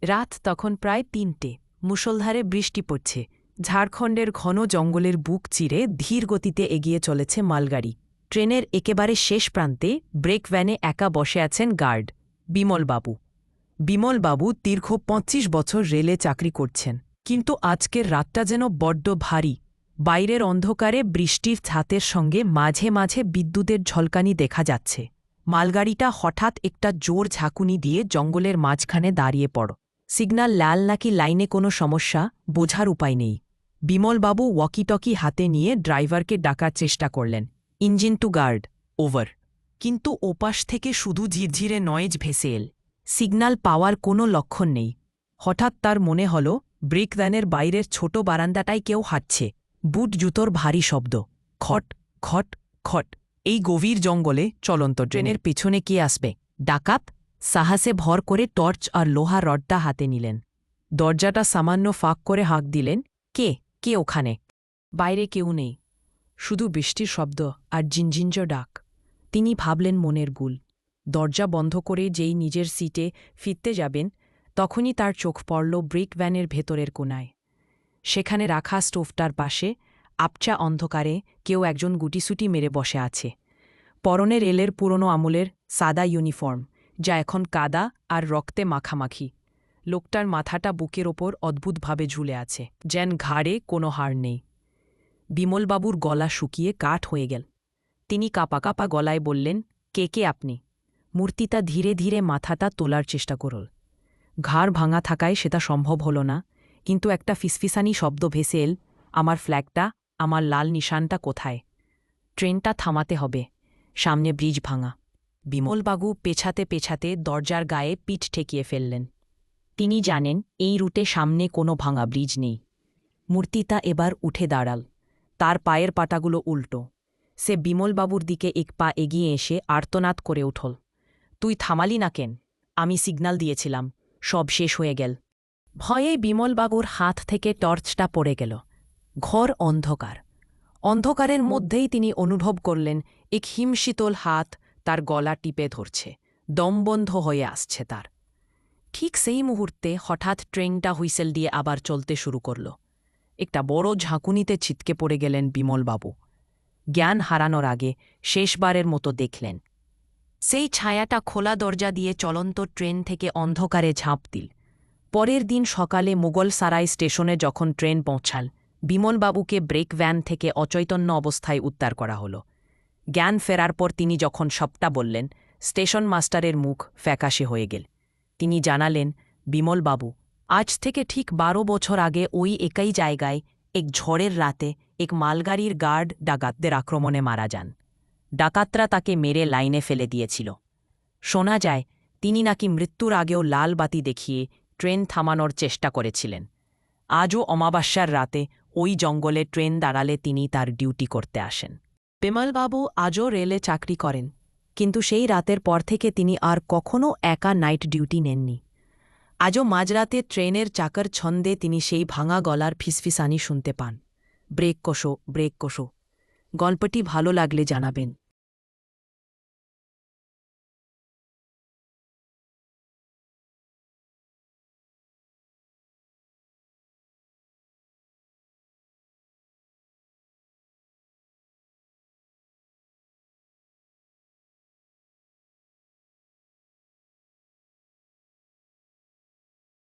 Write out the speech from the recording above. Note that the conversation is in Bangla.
রাত তখন প্রায় ৩টে। মুষলধারে বৃষ্টি পড়ছে। ঝাড়খণ্ডের ঘন জঙ্গলের বুক চিরে ধীর গতিতে এগিয়ে চলেছে মালগাড়ি। ট্রেনের একেবারে শেষ প্রান্তে ব্রেক ভ্যানে একা বসে আছেন গার্ড, বিমলবাবু। বিমলবাবু দীর্ঘ ২৫ বছর রেলে চাকরি করছেন, কিন্তু আজকের রাতটা যেন বড্ড ভারী। বাইরের অন্ধকারে বৃষ্টির ছাতের সঙ্গে মাঝে মাঝে বিদ্যুতের ঝলকানি দেখা যাচ্ছে। মালগাড়িটা হঠাৎ একটা জোর ঝাঁকুনি দিয়ে জঙ্গলের মাঝখানে দাঁড়িয়ে পড়। সিগন্যাল লাল নাকি লাইনে কোনো সমস্যা বোঝার উপায় নেই। বিমলবাবু ওয়াকিটকি হাতে নিয়ে ড্রাইভারকে ডাকার চেষ্টা করলেন, ইঞ্জিন টু গার্ড, ওভার। কিন্তু ওপাশ থেকে শুধু ঝিরঝিরে নয়েজ ভেসে এল। সিগন্যাল পাওয়ার কোনো লক্ষণ নেই। হঠাৎ তার মনে হল ব্রেক ভ্যানের বাইরের ছোট বারান্দাটায় কেউ হাঁটছে। বুট জুতোর ভারী শব্দ, খট খট খট। এই গভীর জঙ্গলে চলন্ত ট্রেনের পেছনে কে আসবে? ডাকাত? সাহসে ভর করে টর্চ আর লোহা রডটা হাতে নিলেন। দরজাটা সামান্য ফাঁক করে হাঁক দিলেন, কে কে ওখানে? বাইরে কেউ নেই, শুধু বৃষ্টির শব্দ আর জিনজিঞ্জ ডাক। তিনি ভাবলেন মনের ভুল। দরজা বন্ধ করে যেই নিজের সিটে ফিরতে যাবেন, তখনই তার চোখ পড়ল ব্রেক ভ্যানের ভেতরের কোনায়। সেখানে রাখা স্টোভটার পাশে আপচা অন্ধকারে কেউ একজন গুটিসুটি মেরে বসে আছে। পরনে রেলের পুরনো আমলের সাদা ইউনিফর্ম, যা এখন কাদা আর রক্তে মাখামাখি। লোকটার মাথাটা বুকের ওপর অদ্ভুতভাবে ঝুলে আছে, যেন ঘাড়ে কোনো হাড় নেই। বিমলবাবুর গলা শুকিয়ে কাঠ হয়ে গেল। তিনি কাঁপা কাঁপা গলায় বললেন, কে কে আপনি? মূর্তিটা ধীরে ধীরে মাথাটা তোলার চেষ্টা করল। ঘাড় ভাঙা থাকায় সেটা সম্ভব হল না, কিন্তু একটা ফিসফিসানি শব্দ ভেসে এল, আমার ফ্ল্যাগটা, আমার লাল নিশানটা কোথায়? ট্রেনটা থামাতে হবে, সামনে ব্রিজ ভাঙা। বিমলবাবু পেছাতে পেছাতে দরজার গায়ে পিঠ ঠেকিয়ে ফেললেন। তিনি জানেন এই রুটে সামনে কোনো ভাঙা ব্রিজ নেই। মূর্তিটা এবার উঠে দাঁড়াল, তার পায়ের পাটাগুলো উল্টো। সে বিমলবাবুর দিকে এক পা এগিয়ে এসে আর্তনাদ করে উঠল, তুই থামালি না কেন? আমি সিগন্যাল দিয়েছিলাম, সব শেষ হয়ে গেল। ভয়ে বিমলবাবুর হাত থেকে টর্চটা পড়ে গেল। ঘর অন্ধকার। অন্ধকারের মধ্যেই তিনি অনুভব করলেন এক হিমশীতল হাত তার গলা টিপে ধরছে, দমবন্ধ হয়ে আসছে তার। ঠিক সেই মুহূর্তে হঠাৎ ট্রেনটা হুইসেল দিয়ে আবার চলতে শুরু করল। একটা বড় ঝাঁকুনিতে ছিটকে পড়ে গেলেন বিমলবাবু। জ্ঞান হারানোর আগে শেষবারের মতো দেখলেন সেই ছায়াটা খোলা দরজা দিয়ে চলন্ত ট্রেন থেকে অন্ধকারে ঝাঁপ দিল। পরের দিন সকালে মুগলসারাই স্টেশনে যখন ট্রেন পৌঁছাল, বিমলবাবুকে ব্রেক ভ্যান থেকে অচৈতন্য অবস্থায় উদ্ধার করা হল। জ্ঞান ফেরার পর তিনি যখন সবটা বললেন, স্টেশন মাস্টারের মুখ ফ্যাকাশে হয়ে গেল। তিনি জানালেন, বিমলবাবু আজ থেকে ঠিক ১২ বছর আগে ওই একই জায়গায় এক ঝড়ের রাতে এক মালগাড়ির গার্ড ডাকাতদের আক্রমণে মারা যান। ডাকাতরা তাকে মেরে লাইনে ফেলে দিয়েছিল। শোনা যায় তিনি নাকি মৃত্যুর আগেও লাল বাতি দেখিয়ে ট্রেন থামানোর চেষ্টা করেছিলেন। আজও অমাবস্যার রাতে ওই জঙ্গলে ট্রেন দাঁড়ালে তিনি তার ডিউটি করতে আসেন। বিমলবাবু আজও রেলে চাকরি করেন, কিন্তু সেই রাতের পর থেকে তিনি আর কখনও একা নাইট ডিউটি নেননি। আজও মাঝরাতে ট্রেনের চাকার ছন্দে তিনি সেই ভাঙা গলার ফিসফিসানি শুনতে পান, ব্রেক কষো, ব্রেক কষো। গল্পটি ভালো লাগলে জানাবেন।